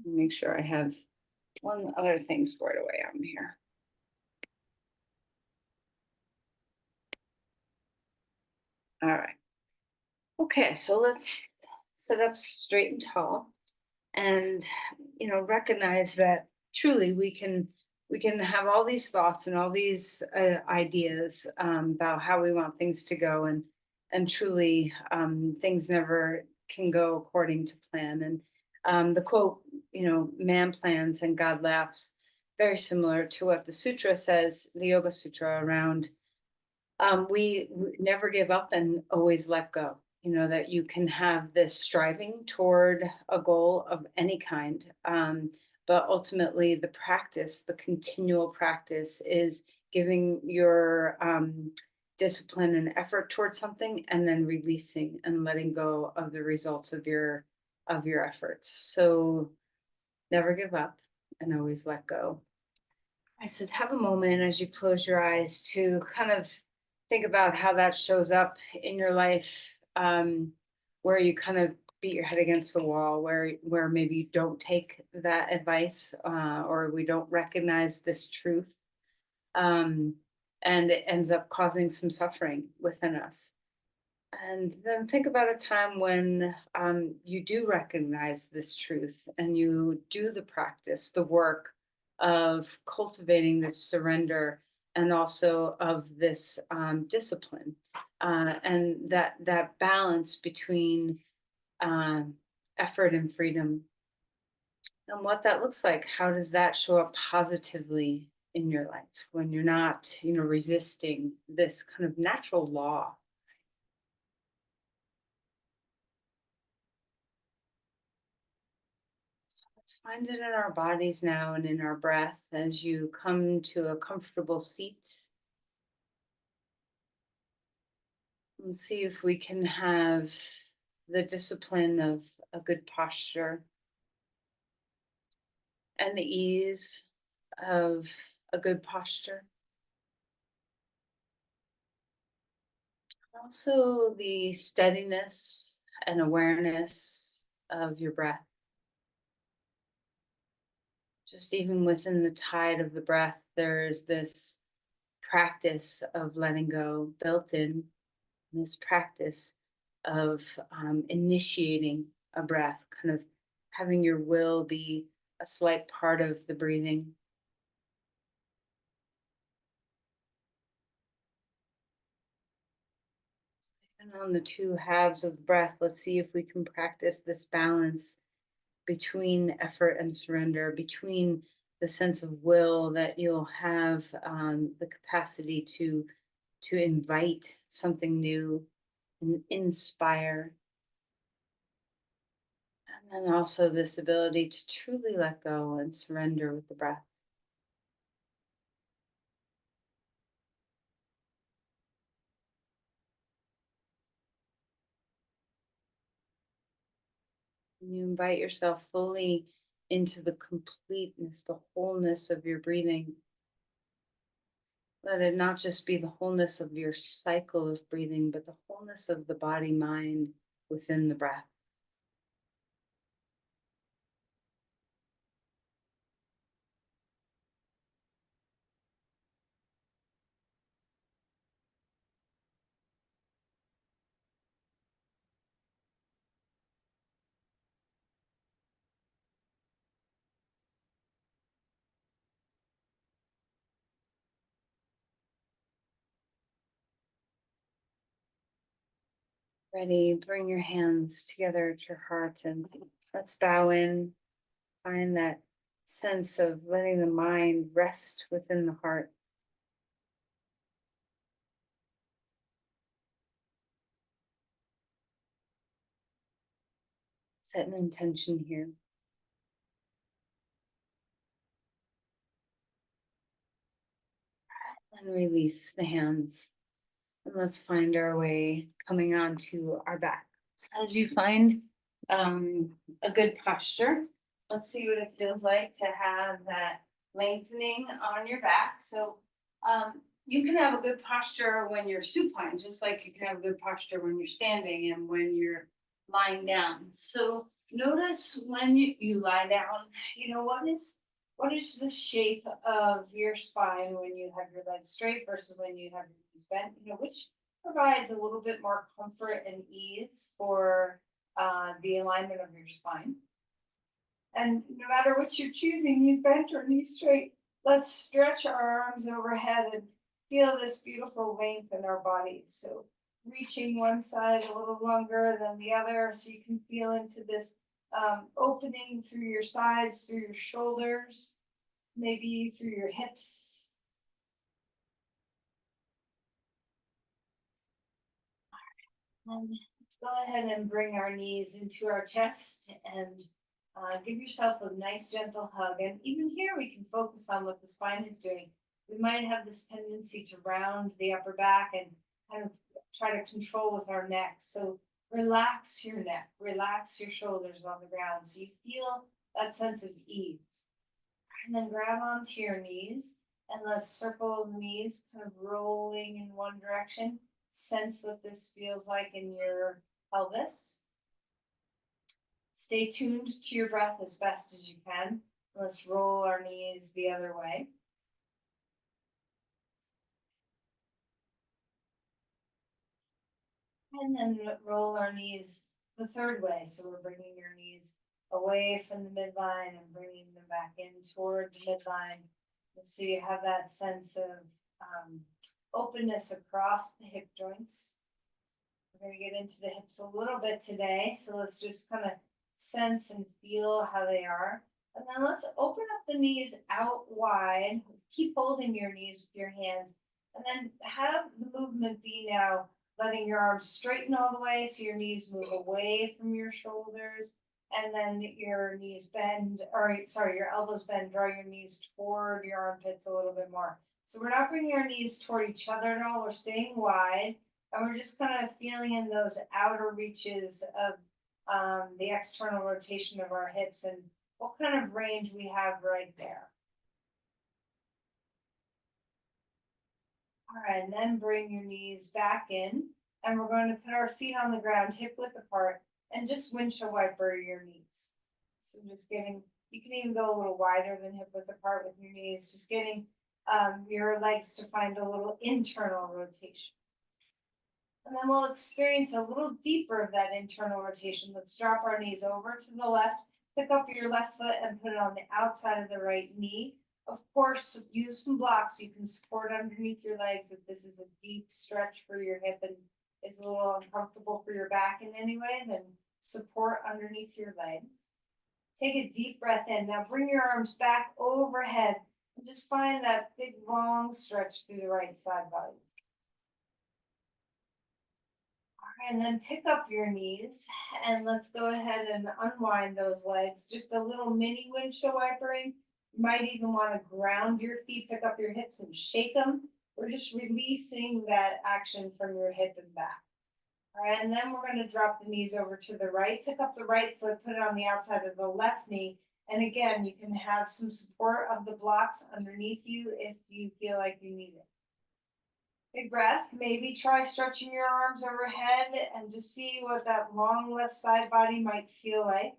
Make sure I have one other thing squared away on here. All right. Okay, so let's sit up straight and tall and recognize that truly we can have all these thoughts and all these ideas about how we want things to go, and truly things never can go according to plan. And the quote, man plans and God laughs, very similar to what the sutra says, the Yoga Sutra, around we never give up and always let go. That you can have this striving toward a goal of any kind, but ultimately the practice, the continual practice, is giving your discipline and effort towards something, and then releasing and letting go of the results of your efforts. So never give up and always let go. I said, have a moment as you close your eyes to kind of think about how that shows up in your life, where you kind of beat your head against the wall, where maybe you don't take that advice, or we don't recognize this truth, um, and it ends up causing some suffering within us. And then think about a time when you do recognize this truth and you do the practice, the work of cultivating this surrender, and also of this discipline, and that balance between um, effort and freedom, and what that looks like. How does that show up positively in your life when you're not, resisting this kind of natural law? Let's find it in our bodies now and in our breath as you come to a comfortable seat. And see if we can have the discipline of a good posture and the ease of a good posture. Also, the steadiness and awareness of your breath. Just even within the tide of the breath, there's this practice of letting go built in, this practice of initiating a breath, kind of having your will be a slight part of the breathing. And on the two halves of the breath, let's see if we can practice this balance between effort and surrender, between the sense of will that you'll have, the capacity to invite something new and inspire, and then also this ability to truly let go and surrender with the breath. And you invite yourself fully into the completeness, the wholeness of your breathing. Let it not just be the wholeness of your cycle of breathing, but the wholeness of the body mind within the breath. Ready, bring your hands together at your heart and let's bow in. Find that sense of letting the mind rest within the heart. Set an intention here and release the hands. And let's find our way coming onto our back. As you find a good posture, let's see what it feels like to have that lengthening on your back. So you can have a good posture when you're supine, just like you can have a good posture when you're standing and when you're lying down. So Notice when you lie down, what is the shape of your spine when you have your legs straight versus when you have your knees bent? Which provides a little bit more comfort and ease for the alignment of your spine. And no matter what you're choosing, knees bent or knees straight, let's stretch our arms overhead and feel this beautiful length in our bodies. So reaching one side a little longer than the other so you can feel into this opening through your sides, through your shoulders, maybe through your hips. And let's go ahead and bring our knees into our chest and give yourself a nice gentle hug. And even here, we can focus on what the spine is doing. We might have this tendency to round the upper back and kind of try to control with our neck. So relax your neck, relax your shoulders on the ground so you feel that sense of ease. And then grab onto your knees and let's circle the knees, kind of rolling in one direction. Sense what this feels like in your pelvis. Stay tuned to your breath as best as you can. Let's roll our knees the other way. And then roll our knees the third way. So we're bringing your knees away from the midline and bringing them back in toward the midline. So you have that sense of openness across the hip joints. We're going to get into the hips a little bit today. So let's just kind of sense and feel how they are. And then let's open up the knees out wide. Keep holding your knees with your hands. And then have the movement be now letting your arms straighten all the way so your knees move away from your shoulders. And then your knees bend, or sorry, your elbows bend, draw your knees toward your armpits a little bit more. So we're not bringing our knees toward each other at all. We're staying wide. And we're just kind of feeling in those outer reaches of the external rotation of our hips and what kind of range we have right there. All right, and then bring your knees back in. And we're going to put our feet on the ground, hip width apart, and just windshield wiper your knees. So just getting, you can even go a little wider than hip width apart with your knees, just getting your legs to find a little internal rotation. And then we'll experience a little deeper of that internal rotation. Let's drop our knees over to the left, pick up your left foot and put it on the outside of the right knee. Of course, use some blocks. You can support underneath your legs if this is a deep stretch for your hip and is a little uncomfortable for your back in any way, then support underneath your legs. Take a deep breath in. Now bring your arms back overhead and just find that big long stretch through the right side body. And then pick up your knees and let's go ahead and unwind those legs. Just a little mini windshield wipering. You might even want to ground your feet, pick up your hips and shake them. We're just releasing that action from your hip and back. All right, and then we're going to drop the knees over to the right, pick up the right foot, put it on the outside of the left knee. And again, you can have some support of the blocks underneath you if you feel like you need it. Big breath. Maybe try stretching your arms overhead and just see what that long left side body might feel like.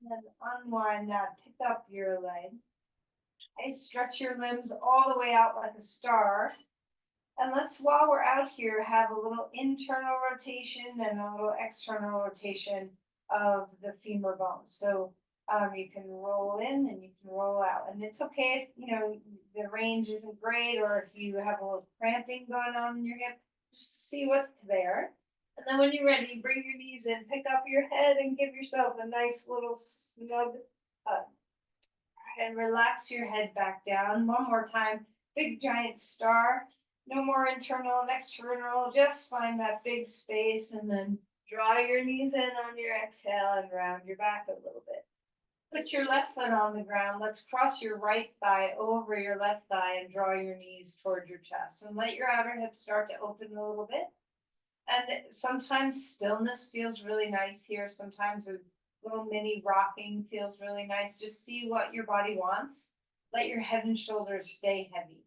And then unwind that, pick up your leg. Okay, stretch your limbs all the way out like a star. And let's, while we're out here, have a little internal rotation and a little external rotation of the femur bones. So you can roll in and you can roll out. And it's okay if, the range isn't great or if you have a little cramping going on in your hip, just to see what's there. And then when you're ready, bring your knees in, pick up your head and give yourself a nice little snug hug. And relax your head back down. One more time, big giant star. No more internal and external, just find that big space and then draw your knees in on your exhale and round your back a little bit. Put your left foot on the ground. Let's cross your right thigh over your left thigh and draw your knees toward your chest. And let your outer hip start to open a little bit. And sometimes stillness feels really nice here. Sometimes a little mini rocking feels really nice. Just see what your body wants. Let your head and shoulders stay heavy.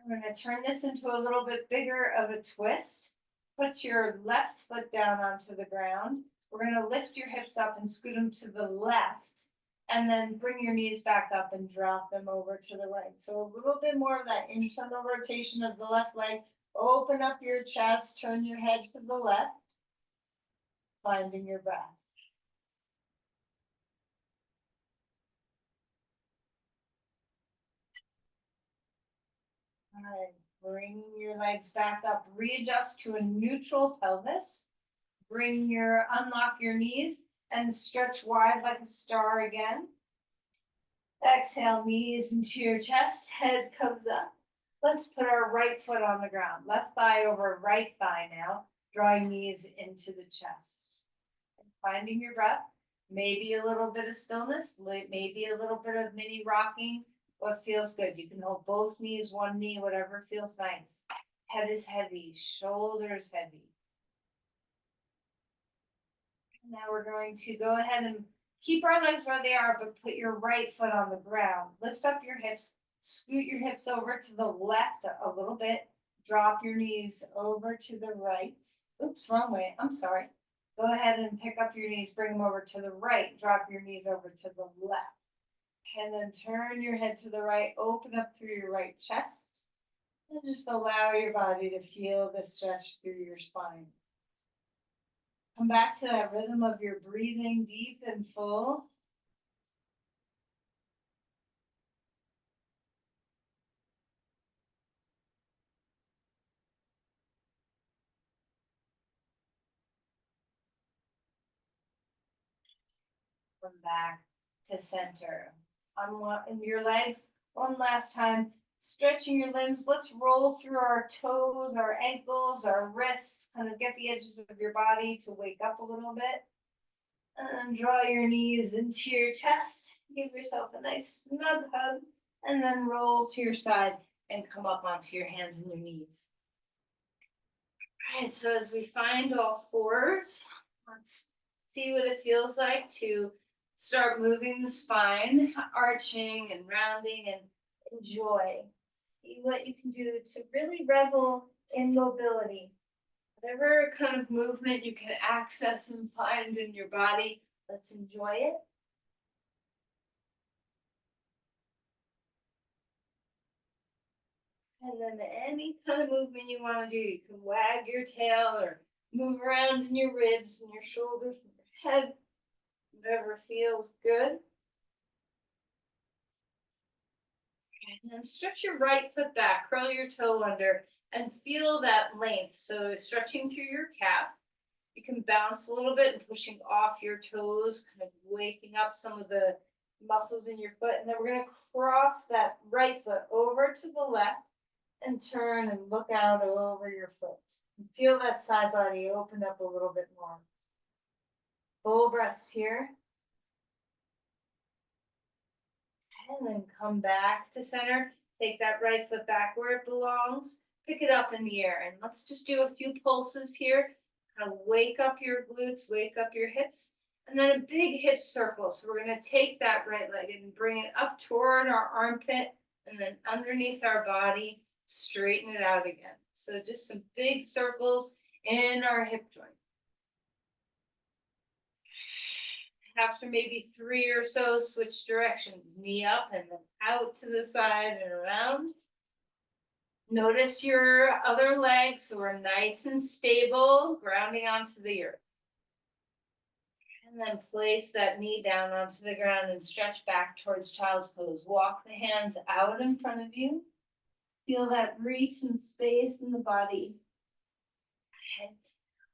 We're gonna turn this into a little bit bigger of a twist. Put your left foot down onto the ground. We're gonna lift your hips up and scoot them to the left. And then bring your knees back up and drop them over to the right. So a little bit more of that internal rotation of the left leg. Open up your chest, turn your head to the left, finding your breath. All right, bring your legs back up, readjust to a neutral pelvis. Unlock your knees and stretch wide like a star again. Exhale, knees into your chest, head comes up. Let's put our right foot on the ground, left thigh over right thigh now, drawing knees into the chest. And finding your breath, maybe a little bit of stillness, maybe a little bit of mini rocking, what feels good. You can hold both knees, one knee, whatever feels nice. Head is heavy, shoulders heavy. Now we're going to go ahead and keep our legs where they are, but put your right foot on the ground. Lift up your hips, scoot your hips over to the left a little bit. Drop your knees over to the right. Oops, wrong way. I'm sorry. Go ahead and pick up your knees, bring them over to the right. Drop your knees over to the left. And then turn your head to the right. Open up through your right chest. And just allow your body to feel the stretch through your spine. Come back to that rhythm of your breathing deep and full. Come back to center. Unwind your legs one last time. Stretching your limbs. Let's roll through our toes, our ankles, our wrists. Kind of get the edges of your body to wake up a little bit. And draw your knees into your chest. Give yourself a nice snug hug. And then roll to your side and come up onto your hands and your knees. All right, so as we find all fours, let's see what it feels like to start moving the spine, arching and rounding, and enjoy. See what you can do to really revel in mobility. Whatever kind of movement you can access and find in your body, let's enjoy it. And then any kind of movement you want to do, you can wag your tail or move around in your ribs and your shoulders and your head, whatever feels good. And then stretch your right foot back, curl your toe under, and feel that length. So stretching through your calf. You can bounce a little bit and pushing off your toes, kind of waking up some of the muscles in your foot. And then we're going to cross that right foot over to the left and turn and look out over your foot. And feel that side body open up a little bit more. Full breaths here. And then come back to center. Take that right foot back where it belongs. Pick it up in the air. And let's just do a few pulses here. Kind of wake up your glutes, wake up your hips. And then a big hip circle. So we're going to take that right leg and bring it up toward our armpit and then underneath our body, straighten it out again. So just some big circles in our hip joint. After maybe 3 or so, switch directions, knee up and then out to the side and around. Notice your other leg, so we're nice and stable, grounding onto the earth. And then place that knee down onto the ground and stretch back towards child's pose. Walk the hands out in front of you. Feel that reach and space in the body. Okay.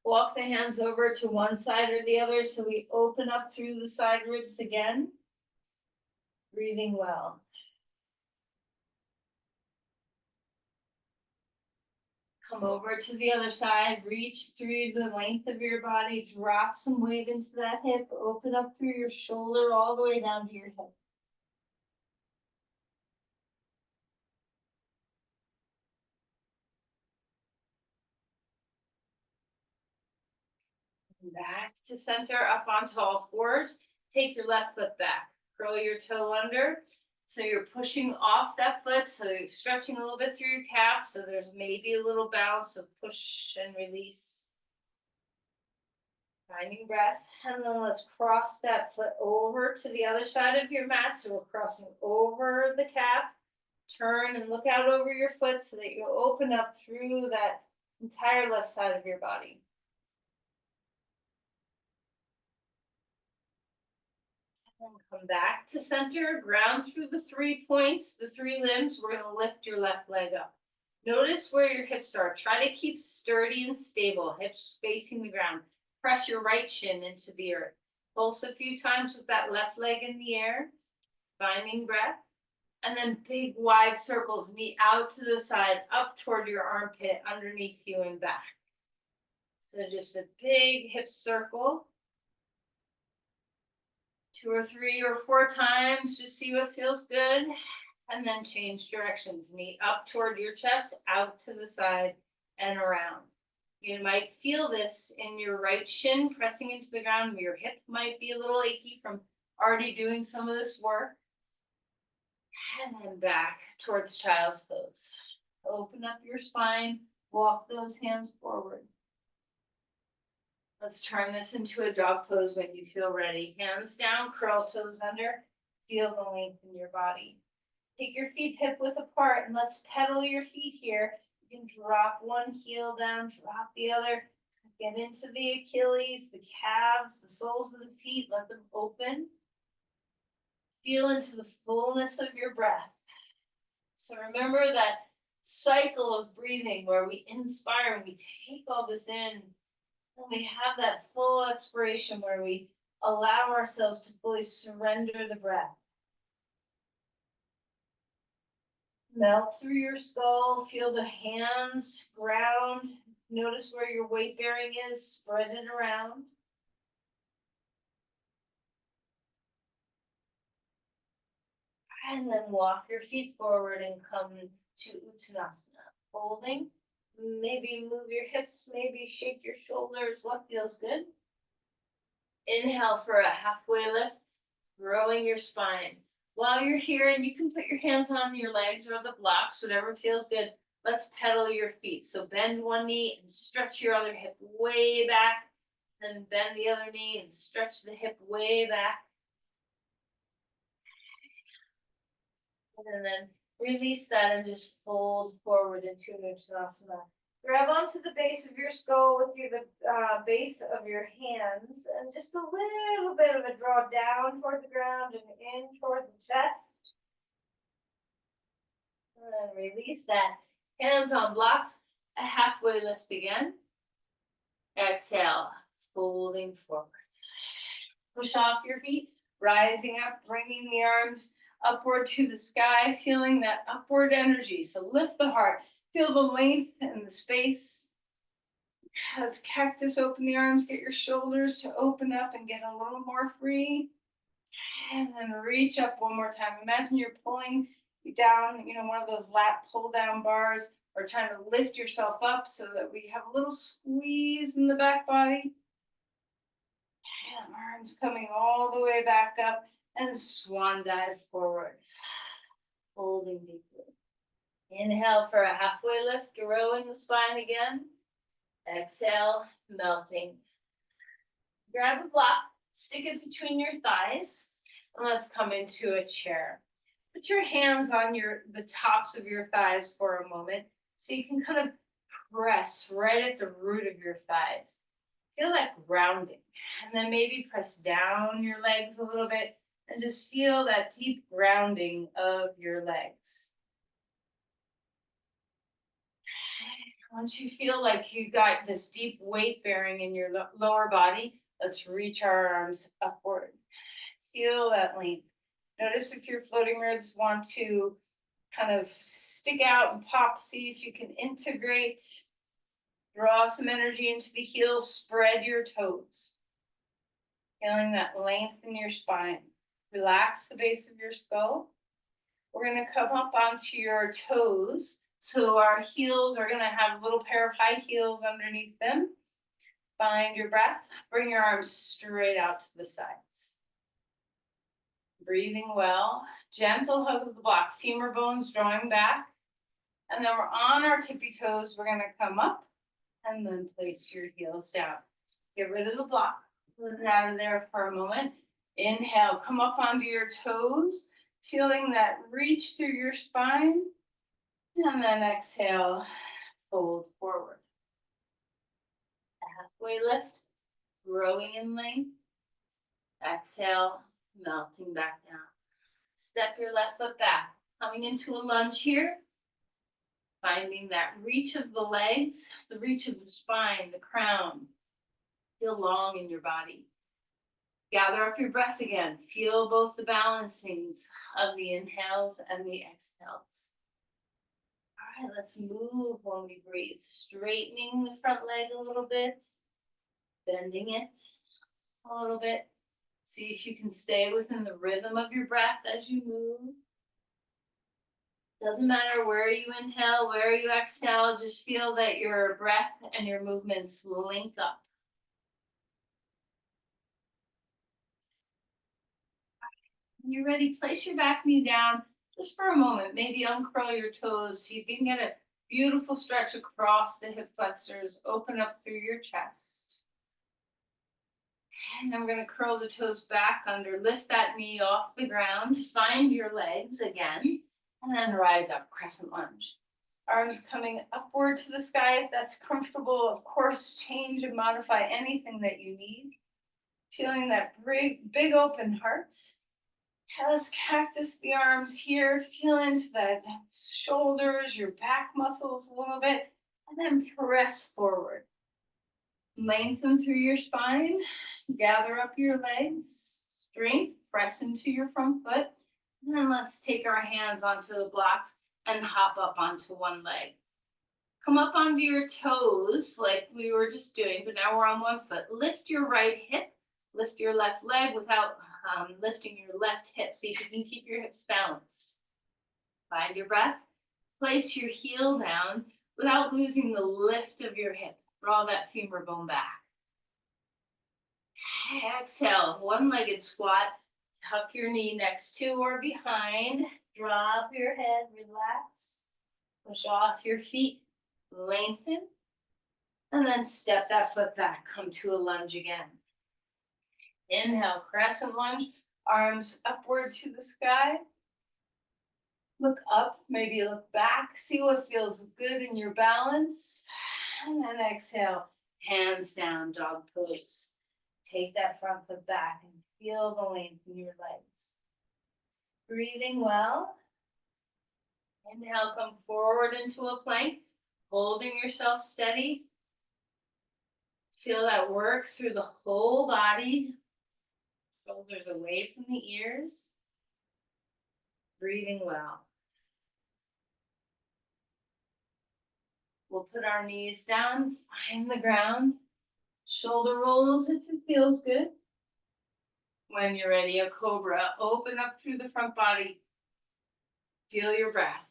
Walk the hands over to one side or the other so we open up through the side ribs again. Breathing well. Come over to the other side, reach through the length of your body, drop some weight into that hip, open up through your shoulder all the way down to your hip. Back to center, up onto all fours. Take your left foot back. Curl your toe under. So you're pushing off that foot, so you're stretching a little bit through your calf, so there's maybe a little bounce of push and release. Finding breath, and then let's cross that foot over to the other side of your mat. So we're crossing over the calf. Turn and look out over your foot so that you open up through that entire left side of your body. And come back to center, ground through the 3 points, the 3 limbs. We're going to lift your left leg up. Notice where your hips are. Try to keep sturdy and stable, hips facing the ground. Press your right shin into the earth. Pulse a few times with that left leg in the air, finding breath. And then big wide circles, knee out to the side, up toward your armpit, underneath you and back. So just a big hip circle. 2 or 3 or 4 times, just see what feels good. And then change directions, knee up toward your chest, out to the side and around. You might feel this in your right shin pressing into the ground. Your hip might be a little achy from already doing some of this work. And then back towards child's pose. Open up your spine, walk those hands forward. Let's turn this into a dog pose when you feel ready. Hands down, curl toes under, feel the length in your body. Take your feet hip width apart and let's pedal your feet here. You can drop one heel down, drop the other. Get into the Achilles, the calves, the soles of the feet, let them open. Feel into the fullness of your breath. So remember that cycle of breathing where we inspire and we take all this in. And we have that full expiration where we allow ourselves to fully surrender the breath. Melt through your skull, feel the hands, ground. Notice where your weight bearing is, spread it around. And then walk your feet forward and come to Uttanasana. Holding. Maybe move your hips, maybe shake your shoulders, what feels good. Inhale for a halfway lift, growing your spine. While you're here, and you can put your hands on your legs or the blocks, whatever feels good, let's pedal your feet. So bend one knee and stretch your other hip way back, then bend the other knee and stretch the hip way back. And then release that and just fold forward into Uttanasana. Grab onto the base of your skull with the base of your hands and just a little bit of a draw down toward the ground and in toward the chest. And then release that. Hands on blocks, a halfway lift again. Exhale, folding forward. Push off your feet, rising up, bringing the arms upward to the sky, feeling that upward energy. So lift the heart. Feel the length and the space. As cactus, open the arms, get your shoulders to open up and get a little more free. And then reach up one more time. Imagine you're pulling down, one of those lat pull down bars, or trying to lift yourself up so that we have a little squeeze in the back body. And arms coming all the way back up and swan dive forward. Holding deeply. Inhale for a halfway lift, growing the spine again. Exhale, melting. Grab a block, stick it between your thighs, and let's come into a chair. Put your hands on the tops of your thighs for a moment so you can kind of press right at the root of your thighs. Feel that grounding. And then maybe press down your legs a little bit and just feel that deep grounding of your legs. Once you feel like you got this deep weight bearing in your lower body, let's reach our arms upward. Feel that length. Notice if your floating ribs want to kind of stick out and pop. See if you can integrate. Draw some energy into the heels. Spread your toes. Feeling that length in your spine. Relax the base of your skull. We're going to come up onto your toes. So our heels are going to have a little pair of high heels underneath them. Find your breath. Bring your arms straight out to the sides. Breathing well. Gentle hug of the block, femur bones drawing back. And then we're on our tippy toes. We're gonna come up and then place your heels down. Get rid of the block. Let it out of there for a moment. Inhale, come up onto your toes, feeling that reach through your spine. And then exhale, fold forward. Halfway lift, growing in length. Exhale, melting back down. Step your left foot back, coming into a lunge here. Finding that reach of the legs, the reach of the spine, the crown. Feel long in your body. Gather up your breath again. Feel both the balancings of the inhales and the exhales. All right, let's move when we breathe. Straightening the front leg a little bit. Bending it a little bit. See if you can stay within the rhythm of your breath as you move. Doesn't matter where you inhale, where you exhale, just feel that your breath and your movements link up. When you're ready, place your back knee down just for a moment. Maybe uncurl your toes so you can get a beautiful stretch across the hip flexors. Open up through your chest. And then we're going to curl the toes back under. Lift that knee off the ground. Find your legs again. And then rise up, crescent lunge. Arms coming upward to the sky if that's comfortable. Of course, change and modify anything that you need. Feeling that big open heart. Okay, let's cactus the arms here. Feel into the shoulders, your back muscles a little bit. And then press forward. Lengthen through your spine. Gather up your legs. Strength, press into your front foot. And then let's take our hands onto the blocks and hop up onto one leg. Come up onto your toes like we were just doing, but now we're on one foot. Lift your right hip, lift your left leg without lifting your left hip. See if you can keep your hips balanced. Find your breath. Place your heel down without losing the lift of your hip. Draw that femur bone back. Exhale, one-legged squat. Tuck your knee next to or behind. Drop your head, relax. Push off your feet, lengthen. And then step that foot back, come to a lunge again. Inhale, crescent lunge, arms upward to the sky. Look up, maybe look back, see what feels good in your balance. And then exhale, hands down, dog pose. Take that front foot back and feel the length in your legs. Breathing well. Inhale, come forward into a plank, holding yourself steady. Feel that work through the whole body. Shoulders away from the ears. Breathing well. We'll put our knees down, find the ground. Shoulder rolls if it feels good. When you're ready, a cobra. Open up through the front body. Feel your breath.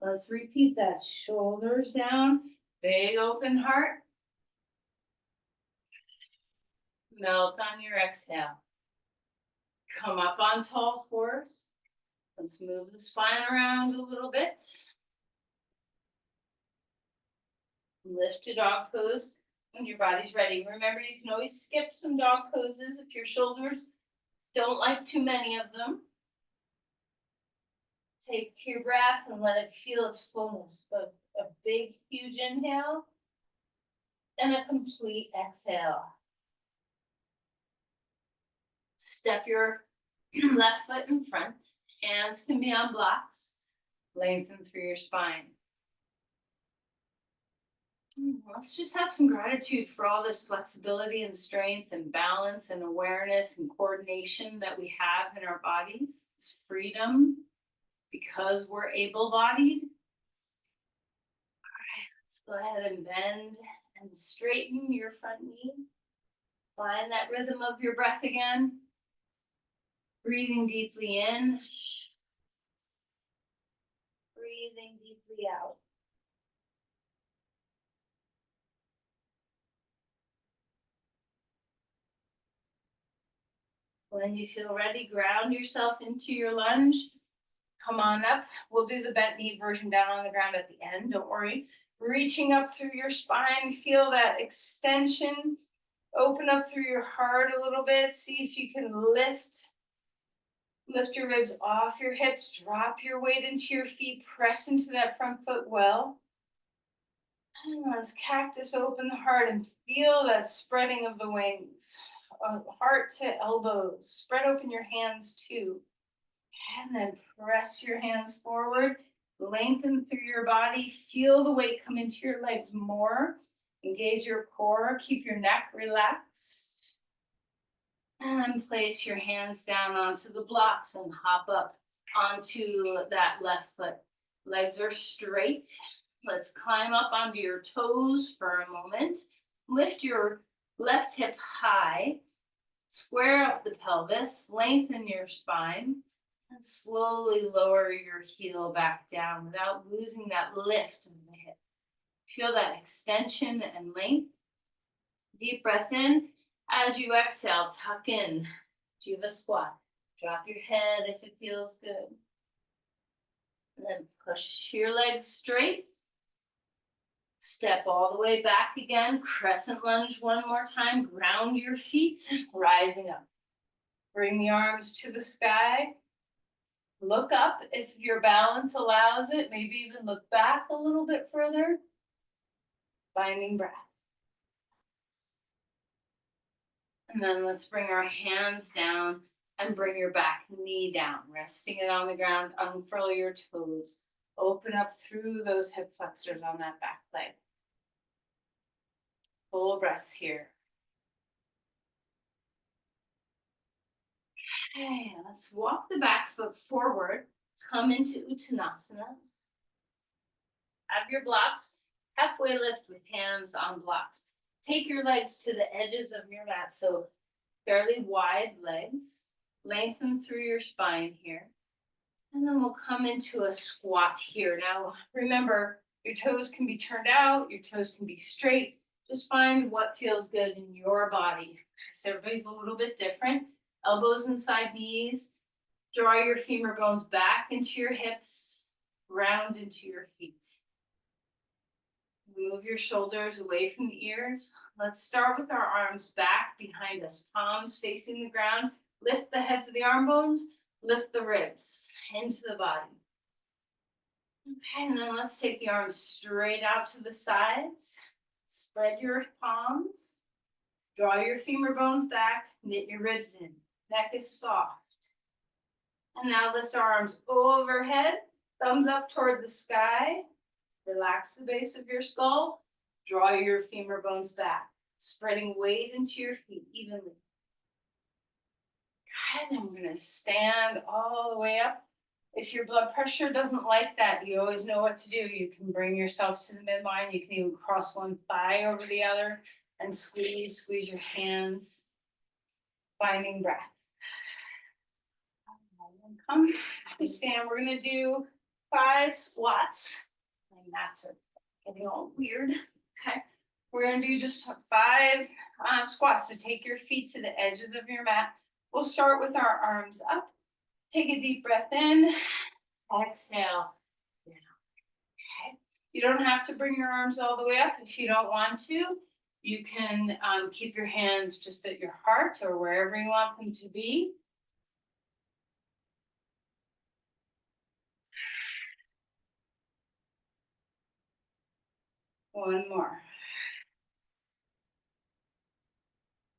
Let's repeat that. Shoulders down, big open heart. Melt on your exhale. Come up on tall fours. Let's move the spine around a little bit. Lift to dog pose when your body's ready. Remember, you can always skip some dog poses if your shoulders don't like too many of them. Take your breath and let it feel its fullness. But a big, huge inhale and a complete exhale. Step your left foot in front. Hands can be on blocks. Lengthen through your spine. Let's just have some gratitude for all this flexibility and strength and balance and awareness and coordination that we have in our bodies. This freedom because we're able-bodied. All right, let's go ahead and bend and straighten your front knee. Find that rhythm of your breath again. Breathing deeply in. Breathing deeply out. When you feel ready, ground yourself into your lunge. Come on up. We'll do the bent knee version down on the ground at the end. Don't worry. Reaching up through your spine. Feel that extension. Open up through your heart a little bit. See if you can lift your ribs off your hips. Drop your weight into your feet. Press into that front foot well. And let's cactus open the heart and feel that spreading of the wings. Heart to elbows. Spread open your hands too. And then press your hands forward. Lengthen through your body. Feel the weight come into your legs more. Engage your core. Keep your neck relaxed. And then place your hands down onto the blocks and hop up onto that left foot. Legs are straight. Let's climb up onto your toes for a moment. Lift your left hip high. Square up the pelvis. Lengthen your spine. And slowly lower your heel back down without losing that lift in the hip. Feel that extension and length. Deep breath in. As you exhale, tuck in. Jiva squat. Drop your head if it feels good. And then push your legs straight. Step all the way back again. Crescent lunge one more time. Ground your feet, rising up. Bring the arms to the sky. Look up if your balance allows it. Maybe even look back a little bit further. Finding breath. And then let's bring our hands down and bring your back knee down, resting it on the ground. Unfurl your toes. Open up through those hip flexors on that back leg. Full breaths here. Okay, let's walk the back foot forward. Come into Uttanasana. Have your blocks. Halfway lift with hands on blocks. Take your legs to the edges of your mat, so fairly wide legs. Lengthen through your spine here. And then we'll come into a squat here. Now, remember, your toes can be turned out, your toes can be straight. Just find what feels good in your body. So everybody's a little bit different. Elbows inside knees. Draw your femur bones back into your hips. Round into your feet. Move your shoulders away from the ears. Let's start with our arms back behind us. Palms facing the ground. Lift the heads of the arm bones. Lift the ribs into the body. Okay, and then let's take the arms straight out to the sides. Spread your palms. Draw your femur bones back. Knit your ribs in. Neck is soft. And now lift our arms overhead. Thumbs up toward the sky. Relax the base of your skull. Draw your femur bones back. Spreading weight into your feet evenly. And I'm going to stand all the way up. If your blood pressure doesn't like that, you always know what to do. You can bring yourself to the midline. You can even cross one thigh over the other and squeeze your hands. Finding breath. Come to stand. We're going to do 5 squats. My mats are getting all weird. Okay. We're going to do just 5 squats. So take your feet to the edges of your mat. We'll start with our arms up. Take a deep breath in. Exhale. Down. Okay. You don't have to bring your arms all the way up if you don't want to. You can keep your hands just at your heart or wherever you want them to be. One more.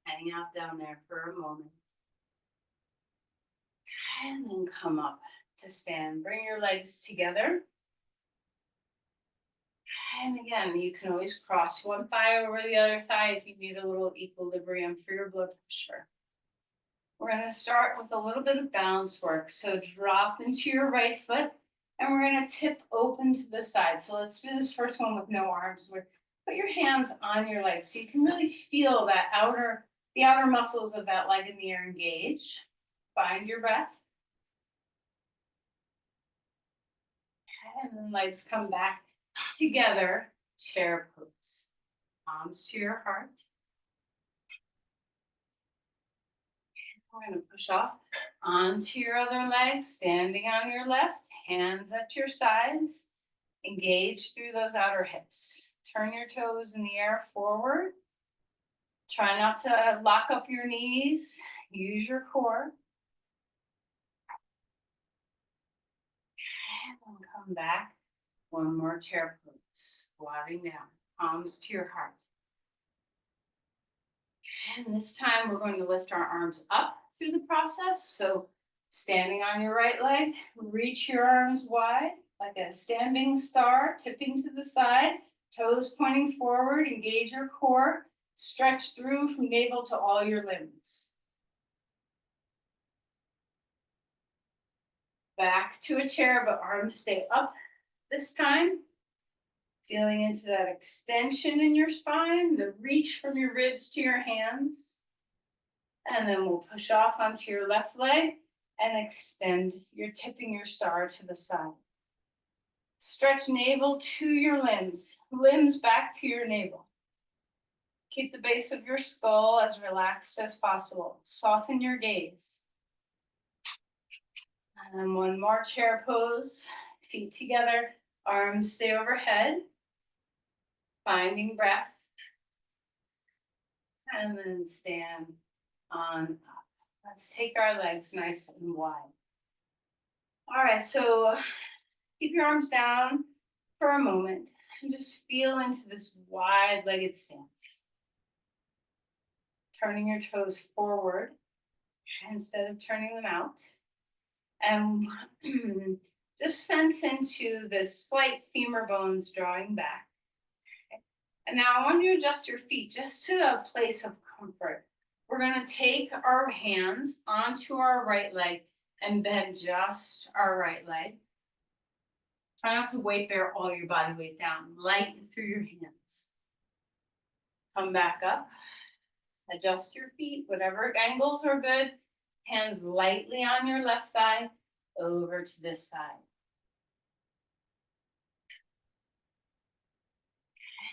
Hang out down there for a moment. And then come up to stand. Bring your legs together. And again, you can always cross one thigh over the other thigh if you need a little equilibrium for your blood pressure. We're going to start with a little bit of balance work. So drop into your right foot, and we're going to tip open to the side. So let's do this first one with no arms. Put your hands on your legs so you can really feel that the outer muscles of that leg in the air engage. Find your breath. And then legs come back together, chair pose. Palms to your heart. We're gonna push off onto your other leg, standing on your left, hands at your sides. Engage through those outer hips. Turn your toes in the air forward. Try not to lock up your knees. Use your core. And then come back. One more chair pose. Squatting down, palms to your heart. And this time we're going to lift our arms up through the process. So standing on your right leg, reach your arms wide like a standing star, tipping to the side, toes pointing forward, engage your core, stretch through from navel to all your limbs. Back to a chair, but arms stay up this time. Feeling into that extension in your spine, the reach from your ribs to your hands. And then we'll push off onto your left leg and extend. You're tipping your star to the side. Stretch navel to your limbs, limbs back to your navel. Keep the base of your skull as relaxed as possible. Soften your gaze. And then one more chair pose, feet together, arms stay overhead. Finding breath. And then stand on up. Let's take our legs nice and wide. All right, so keep your arms down for a moment and just feel into this wide-legged stance. Turning your toes forward instead of turning them out. And just sense into this slight femur bones drawing back. And now I want you to adjust your feet just to a place of comfort. We're going to take our hands onto our right leg and bend just our right leg. Try not to weight bear all your body weight down. Lighten through your hands. Come back up. Adjust your feet, whatever angles are good. Hands lightly on your left thigh, over to this side.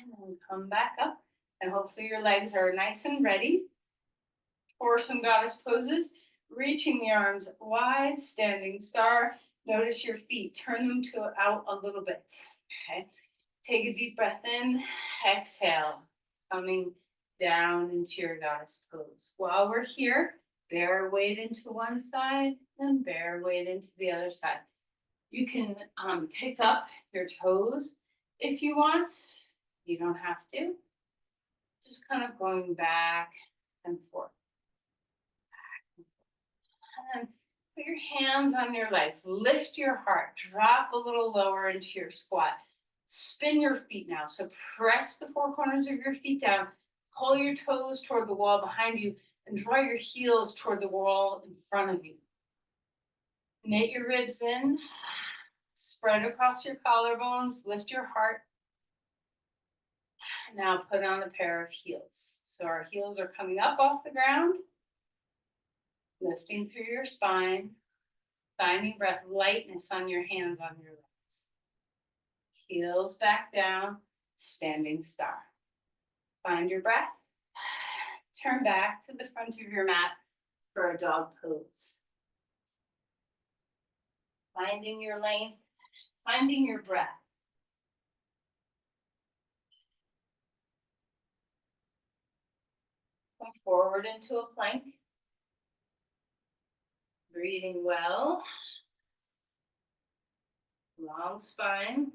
And then come back up, and hopefully your legs are nice and ready for some goddess poses. Reaching the arms wide, standing star. Notice your feet, turn them out a little bit. Okay. Take a deep breath in, exhale, coming down into your goddess pose. While we're here, bear weight into one side and bear weight into the other side. You can pick up your toes if you want. You don't have to. Just kind of going back and forth. And put your hands on your legs. Lift your heart. Drop a little lower into your squat. Spin your feet now. So press the four corners of your feet down. Pull your toes toward the wall behind you and draw your heels toward the wall in front of you. Knit your ribs in. Spread across your collarbones. Lift your heart. Now put on a pair of heels. So our heels are coming up off the ground. Lifting through your spine. Finding breath, lightness on your hands, on your legs. Heels back down. Standing star. Find your breath. Turn back to the front of your mat for a dog pose. Finding your length, finding your breath. Come forward into a plank. Breathing well. Long spine.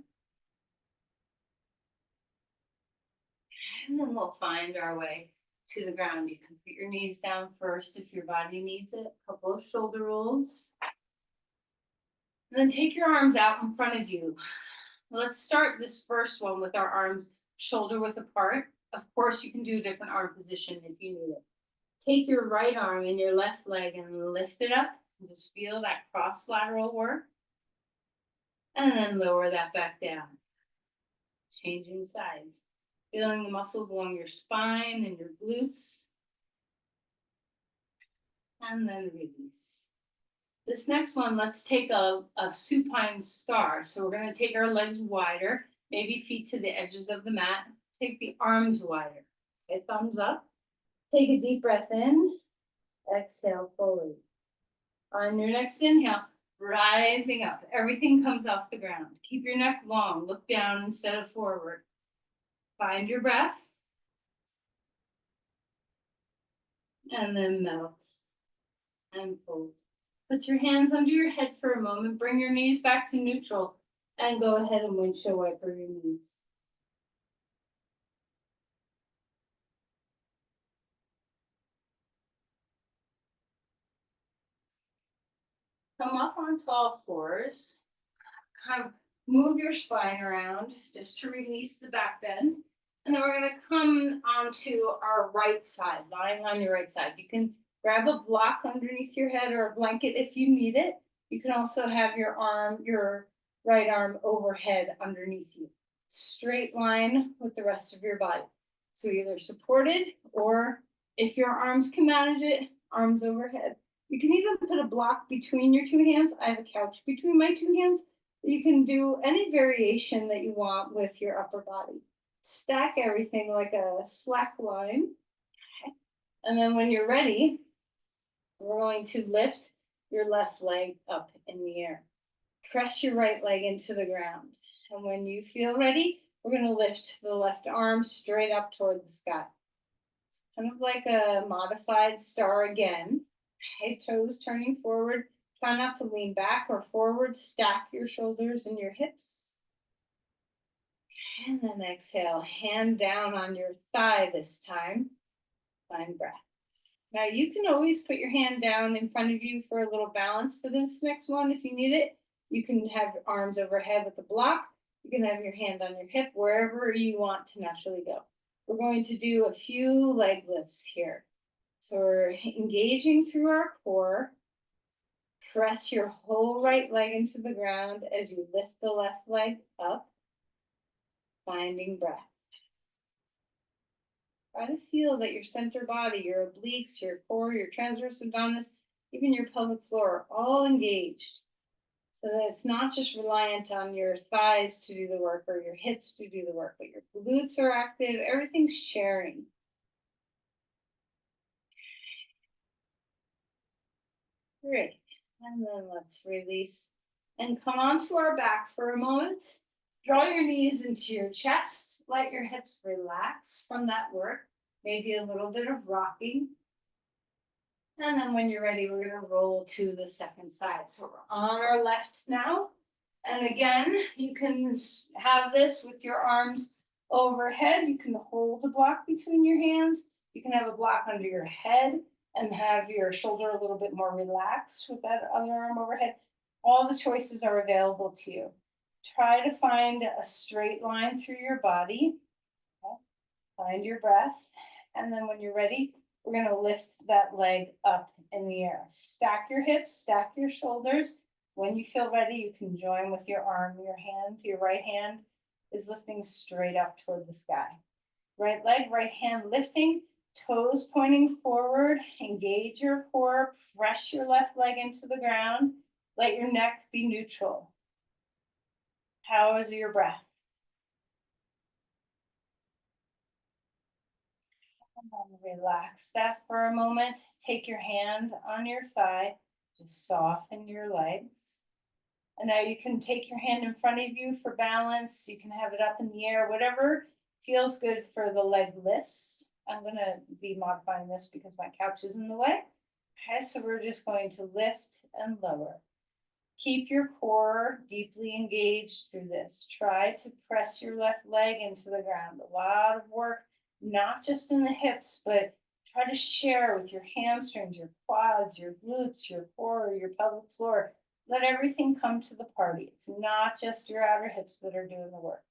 And then we'll find our way to the ground. You can put your knees down first if your body needs it. A couple of shoulder rolls. And then take your arms out in front of you. Let's start this first one with our arms shoulder width apart. Of course, you can do a different arm position if you need it. Take your right arm and your left leg and lift it up. And just feel that cross lateral work. And then lower that back down. Changing sides. Feeling the muscles along your spine and your glutes. And then release. This next one, let's take a supine star. So we're going to take our legs wider, maybe feet to the edges of the mat. Take the arms wider. Okay, thumbs up. Take a deep breath in Exhale fully. On your next inhale, rising up. Everything comes off the ground. Keep your neck long. Look down instead of forward. Find your breath. And then melt and fold. Put your hands under your head for a moment. Bring your knees back to neutral. And go ahead and windshield wiper your knees. Come up on all fours. Kind of move your spine around just to release the back bend. And then we're going to come onto our right side, lying on your right side. You can grab a block underneath your head or a blanket if you need it. You can also have your right arm overhead underneath you. Straight line with the rest of your body. So either supported, or if your arms can manage it, arms overhead. You can even put a block between your two hands. I have a couch between my two hands. You can do any variation that you want with your upper body. Stack everything like a slack line. Okay. And then when you're ready, we're going to lift your left leg up in the air. Press your right leg into the ground. And when you feel ready, we're going to lift the left arm straight up toward the sky. It's kind of like a modified star again. Okay, toes turning forward. Try not to lean back or forward. Stack your shoulders and your hips. And then exhale, hand down on your thigh this time. Find breath. Now you can always put your hand down in front of you for a little balance for this next one if you need it. You can have your arms overhead with a block. You can have your hand on your hip, wherever you want to naturally go. We're going to do a few leg lifts here. So we're engaging through our core. Press your whole right leg into the ground as you lift the left leg up. Finding breath. Try to feel that your center body, your obliques, your core, your transverse abdominis, even your pelvic floor are all engaged. So that it's not just reliant on your thighs to do the work or your hips to do the work, but your glutes are active. Everything's sharing. Great. And then let's release and come onto our back for a moment. Draw your knees into your chest. Let your hips relax from that work. Maybe a little bit of rocking. And then when you're ready, we're going to roll to the second side. So we're on our left now. And again, you can have this with your arms overhead. You can hold a block between your hands. You can have a block under your head and have your shoulder a little bit more relaxed with that other arm overhead. All the choices are available to you. Try to find a straight line through your body. Okay. Find your breath. And then when you're ready, we're going to lift that leg up in the air. Stack your hips, stack your shoulders. When you feel ready, you can join with your arm, your hand. Your right hand is lifting straight up toward the sky. Right leg, right hand lifting, toes pointing forward. Engage your core. Press your left leg into the ground. Let your neck be neutral. How is your breath? Relax that for a moment. Take your hand on your thigh. Just soften your legs. And now you can take your hand in front of you for balance. You can have it up in the air, whatever feels good for the leg lifts. I'm going to be modifying this because my couch is in the way. Okay, so we're just going to lift and lower. Keep your core deeply engaged through this. Try to press your left leg into the ground. A lot of work, not just in the hips, but try to share with your hamstrings, your quads, your glutes, your core, your pelvic floor. Let everything come to the party. It's not just your outer hips that are doing the work.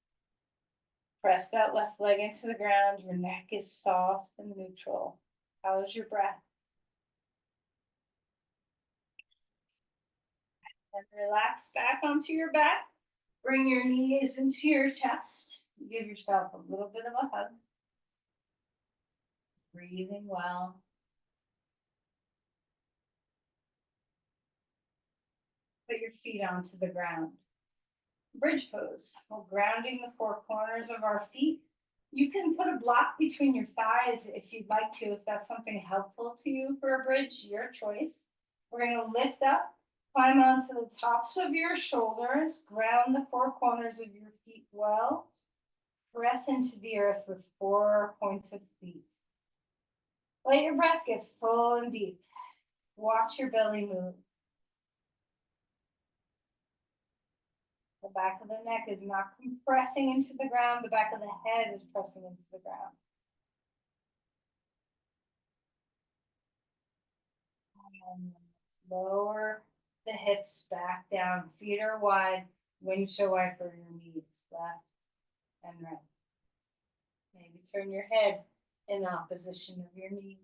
Press that left leg into the ground. Your neck is soft and neutral. How's your breath? And relax back onto your back. Bring your knees into your chest. Give yourself a little bit of a hug. Breathing well. Put your feet onto the ground. Bridge pose. We're grounding the four corners of our feet. You can put a block between your thighs if you'd like to, if that's something helpful to you for a bridge, your choice. We're going to lift up, climb onto the tops of your shoulders, ground the four corners of your feet well, press into the earth with 4 points of feet. Let your breath get full and deep. Watch your belly move. The back of the neck is not compressing into the ground. The back of the head is pressing into the ground. And lower the hips back down. Feet are wide. Windshield wiper your knees, left and right. Maybe turn your head in opposition of your knees.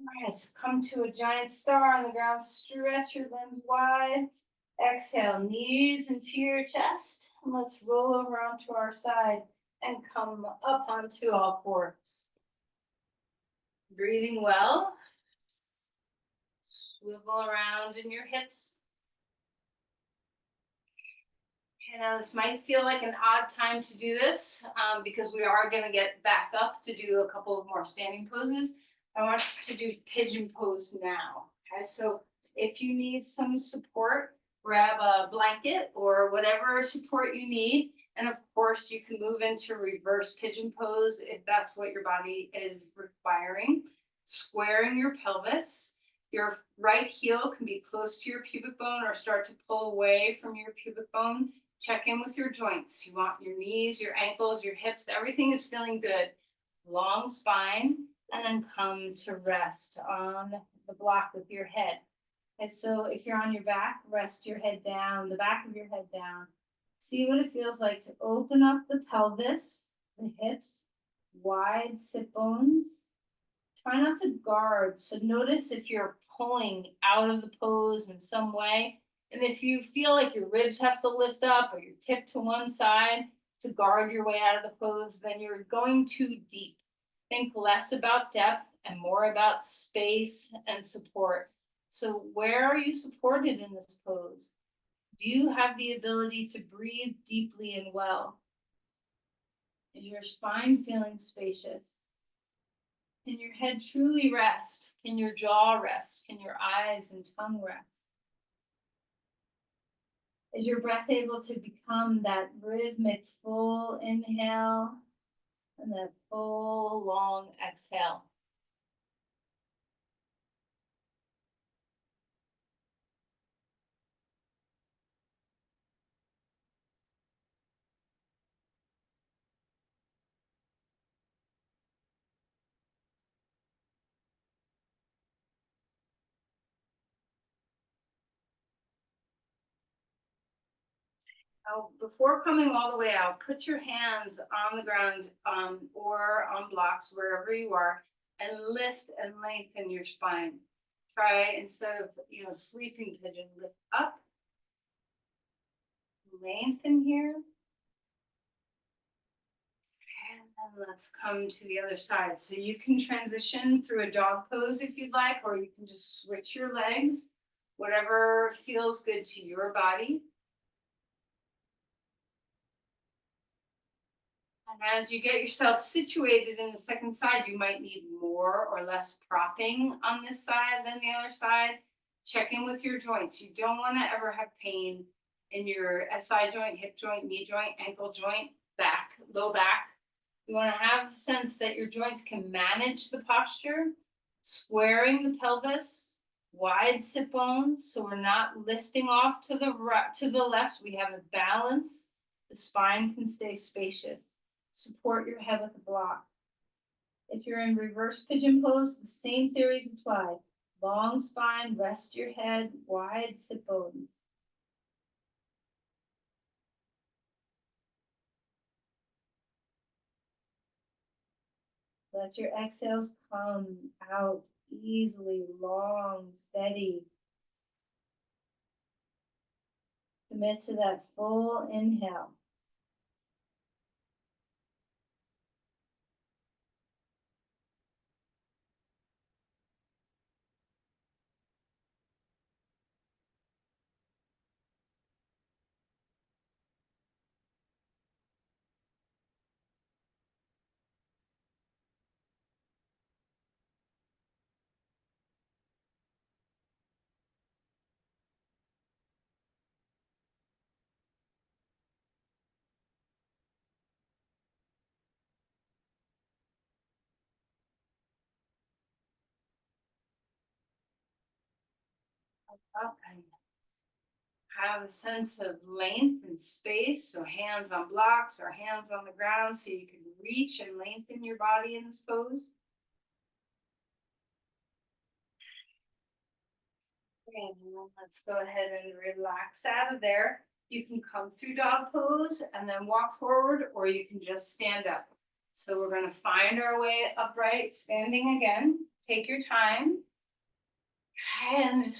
All right, so come to a giant star on the ground. Stretch your limbs wide. Exhale, knees into your chest. And let's roll over onto our side and come up onto all fours. Breathing well. Swivel around in your hips. You know, this might feel like an odd time to do this because we are going to get back up to do a couple of more standing poses. I want you to do pigeon pose now. Okay, so if you need some support, grab a blanket or whatever support you need. And of course, you can move into reverse pigeon pose if that's what your body is requiring. Squaring your pelvis. Your right heel can be close to your pubic bone or start to pull away from your pubic bone. Check in with your joints. You want your knees, your ankles, your hips, everything is feeling good. Long spine, and then come to rest on the block with your head. And so if you're on your back, rest your head down, the back of your head down. See what it feels like to open up the pelvis, the hips, wide sit bones. Try not to guard. So notice if you're pulling out of the pose in some way. And if you feel like your ribs have to lift up or you're tipped to one side to guard your way out of the pose, then you're going too deep. Think less about depth and more about space and support. So where are you supported in this pose? Do you have the ability to breathe deeply and well? Is your spine feeling spacious? Can your head truly rest? Can your jaw rest? Can your eyes and tongue rest? Is your breath able to become that rhythmic full inhale and that full long exhale? Now, before coming all the way out, put your hands on the ground or on blocks, wherever you are, and lift and lengthen your spine. Try, instead of, sleeping pigeon, lift up, lengthen here. And then let's come to the other side. So you can transition through a dog pose if you'd like, or you can just switch your legs, whatever feels good to your body. And as you get yourself situated in the second side, you might need more or less propping on this side than the other side. Check in with your joints. You don't want to ever have pain in your SI joint, hip joint, knee joint, ankle joint, back, low back. You want to have a sense that your joints can manage the posture, squaring the pelvis, wide sit bones, so we're not listing off to the right, to the left. We have a balance. The spine can stay spacious. Support your head with a block. If you're in reverse pigeon pose, the same theories apply. Long spine, rest your head, wide sit bones. Let your exhales come out easily, long, steady. Commit to that full inhale. up and have a sense of length and space. So hands on blocks or hands on the ground so you can reach and lengthen your body in this pose. And then let's go ahead and relax out of there. You can come through dog pose and then walk forward, or you can just stand up. So we're going to find our way upright, standing again. Take your time. And,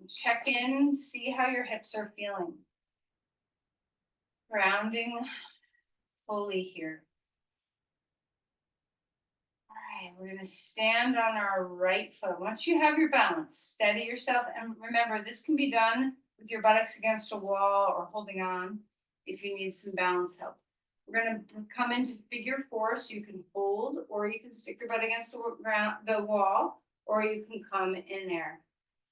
check in, see how your hips are feeling. Grounding fully here. All right, we're going to stand on our right foot. Once you have your balance, steady yourself. And remember, this can be done with your buttocks against a wall or holding on if you need some balance help. We're going to come into figure four, so you can hold, or you can stick your butt against the wall, or you can come in there.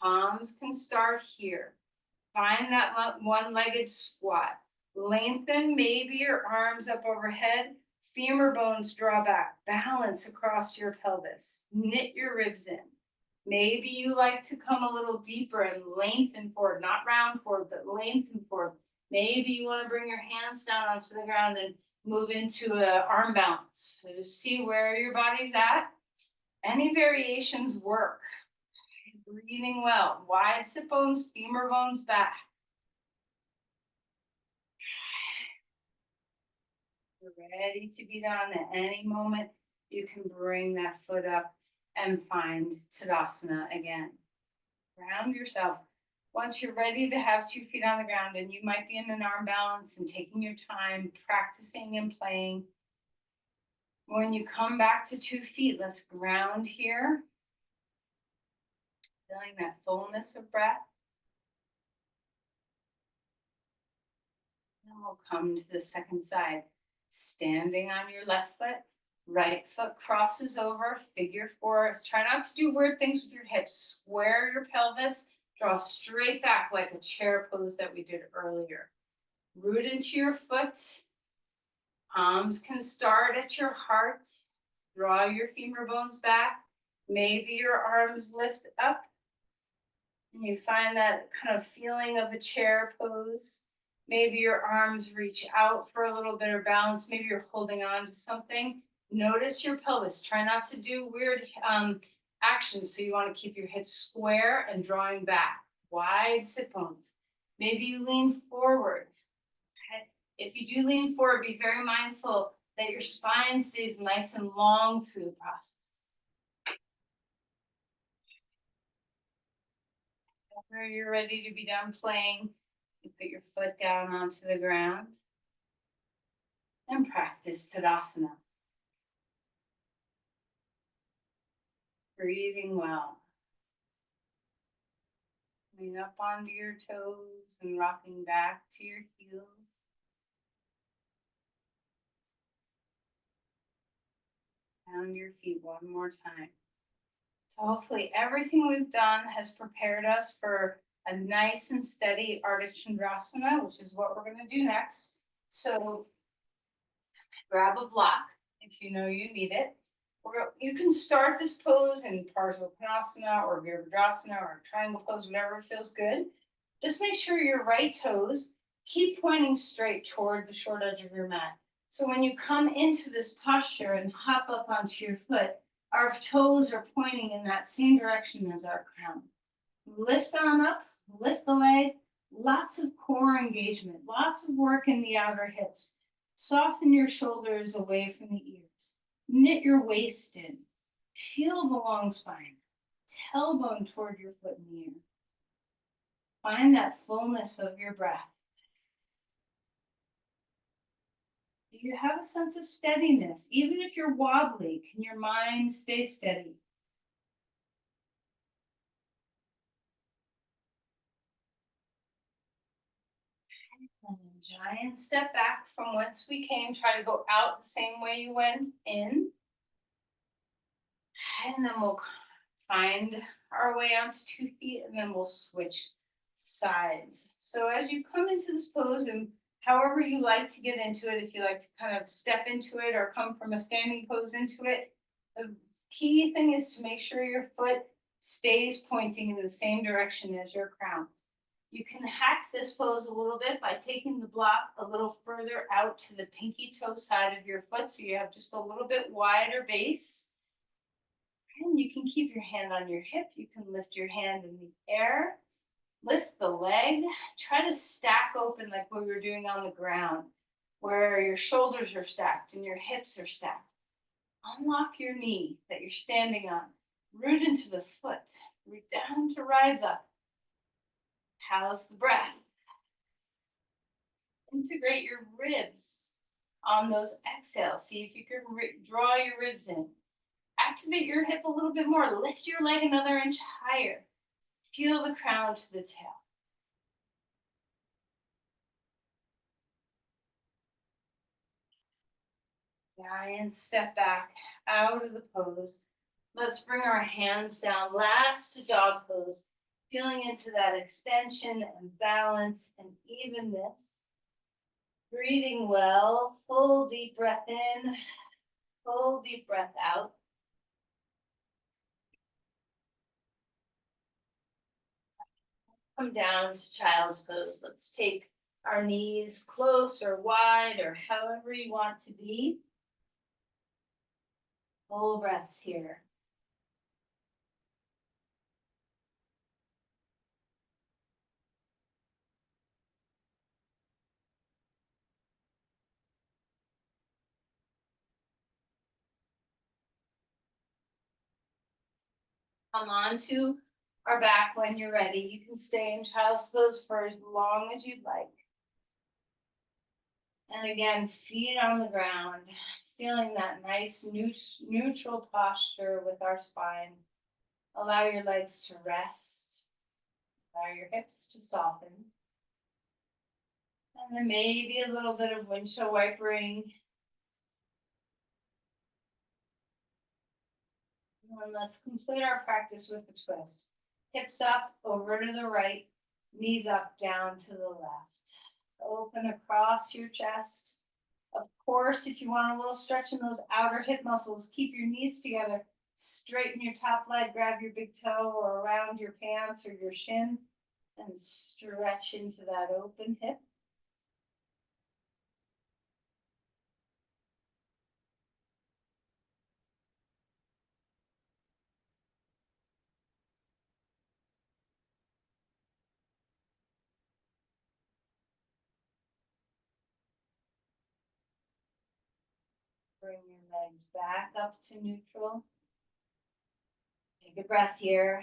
Palms can start here. Find that one-legged squat. Lengthen maybe your arms up overhead. Femur bones draw back. Balance across your pelvis. Knit your ribs in. Maybe you like to come a little deeper and lengthen forward, not round forward, but lengthen forward. Maybe you want to bring your hands down onto the ground and move into an arm balance. So just see where your body's at. Any variations work. Breathing well. Wide sit bones, femur bones back. You're ready to be done at any moment. You can bring that foot up and find Tadasana again. Ground yourself. Once you're ready to have 2 feet on the ground, and you might be in an arm balance and taking your time, practicing and playing. When you come back to 2 feet, let's ground here. Feeling that fullness of breath. And we'll come to the second side. Standing on your left foot, right foot crosses over, figure four. Try not to do weird things with your hips. Square your pelvis, draw straight back like a chair pose that we did earlier. Root into your foot. Palms can start at your heart. Draw your femur bones back. Maybe your arms lift up. And you find that kind of feeling of a chair pose. Maybe your arms reach out for a little bit of balance. Maybe you're holding on to something. Notice your pelvis. Try not to do weird actions. So you want to keep your hips square and drawing back. Wide sit bones. Maybe you lean forward. Okay? If you do lean forward, be very mindful that your spine stays nice and long through the process. Whenever you're ready to be done playing, you put your foot down onto the ground and practice Tadasana. Breathing well. Coming up onto your toes and rocking back to your heels. Down your feet one more time. So hopefully everything we've done has prepared us for a nice and steady Ardha Chandrasana, which is what we're going to do next. So grab a block if you know you need it. You can start this pose in Parsvakonasana or Virabhadrasana or triangle pose, whatever feels good. Just make sure your right toes keep pointing straight toward the short edge of your mat. So when you come into this posture and hop up onto your foot, our toes are pointing in that same direction as our crown. Lift on up, lift the leg, lots of core engagement, lots of work in the outer hips. Soften your shoulders away from the ears. Knit your waist in. Feel the long spine. Tailbone toward your foot and the ear. Find that fullness of your breath. Do you have a sense of steadiness? Even if you're wobbly, can your mind stay steady? And then giant step back from whence we came. Try to go out the same way you went in. And then we'll find our way onto 2 feet, and then we'll switch sides. So as you come into this pose, and however you like to get into it, if you like to kind of step into it or come from a standing pose into it, the key thing is to make sure your foot stays pointing in the same direction as your crown. You can hack this pose a little bit by taking the block a little further out to the pinky toe side of your foot so you have just a little bit wider base. And you can keep your hand on your hip. You can lift your hand in the air, lift the leg, try to stack open like we were doing on the ground, where your shoulders are stacked and your hips are stacked. Unlock your knee that you're standing on, root into the foot, root down to rise up. How's the breath? Integrate your ribs on those exhales. See if you can draw your ribs in. Activate your hip a little bit more. Lift your leg another inch higher. Feel the crown to the tail. Giant step back out of the pose. Let's bring our hands down. Last dog pose. Feeling into that extension and balance and evenness. Breathing well. Full deep breath in. Full deep breath out. Come down to child's pose. Let's take our knees close or wide or however you want to be. Full breaths here. Come on to our back when you're ready. You can stay in child's pose for as long as you'd like. And again, feet on the ground, feeling that nice neutral posture with our spine. Allow your legs to rest. Allow your hips to soften. And then maybe a little bit of windshield wipering. And let's complete our practice with the twist. Hips up, over to the right, knees up, down to the left. Open across your chest. Of course, if you want a little stretch in those outer hip muscles, keep your knees together. Straighten your top leg, grab your big toe or around your pants or your shin, and stretch into that open hip. Bring your legs back up to neutral. Take a breath here.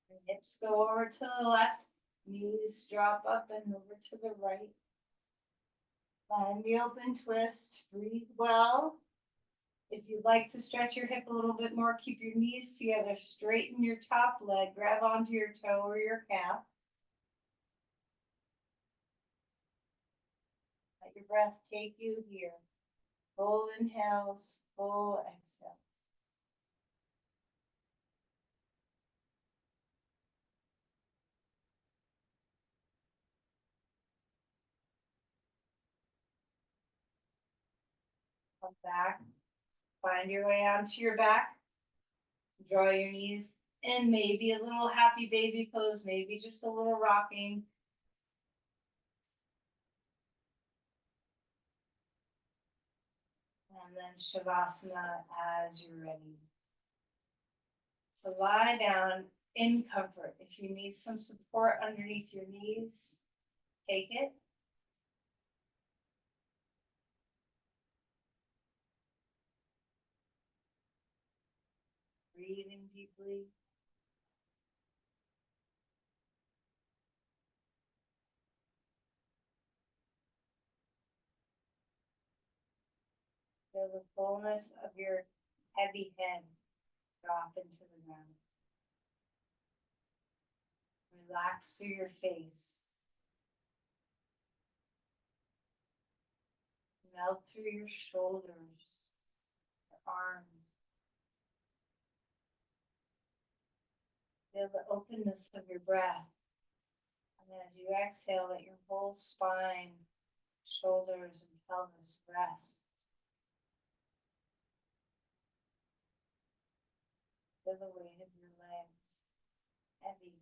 Your hips go over to the left, knees drop up and over to the right. Find the open twist, breathe well. If you'd like to stretch your hip a little bit more, keep your knees together, straighten your top leg, grab onto your toe or your calf. Let your breath take you here. Full inhales, full exhales. Come back, find your way onto your back. Draw your knees in, maybe a little happy baby pose, maybe just a little rocking. And then Shavasana as you're ready. So lie down in comfort. If you need some support underneath your knees, take it. Breathing deeply. Feel the fullness of your heavy head drop into the ground. Relax through your face. Melt through your shoulders, your arms. Feel the openness of your breath. And as you exhale, let your whole spine, shoulders, and pelvis rest. Feel the weight of your legs heavy.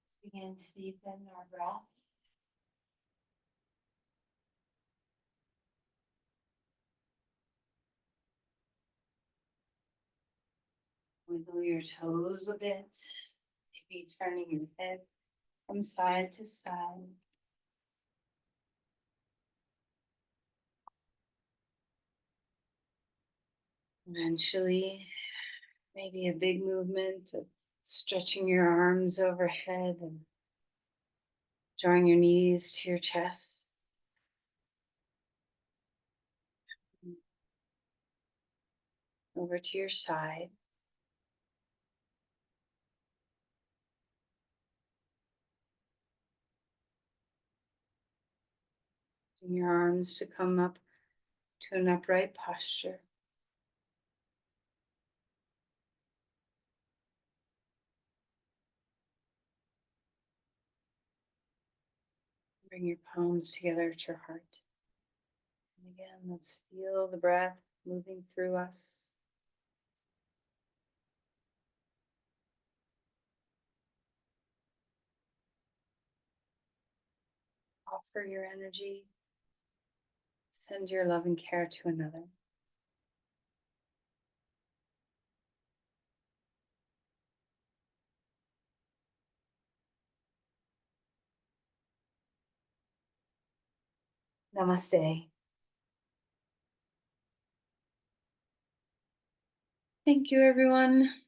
Let's begin to deepen our breath. Wiggle your toes a bit, maybe turning your head from side to side. Eventually, maybe a big movement of stretching your arms overhead and drawing your knees to your chest. Over to your side. Using your arms to come up to an upright posture. Bring your palms together at your heart. And again, let's feel the breath moving through us. Offer your energy. Send your love and care to another. Namaste. Thank you, everyone.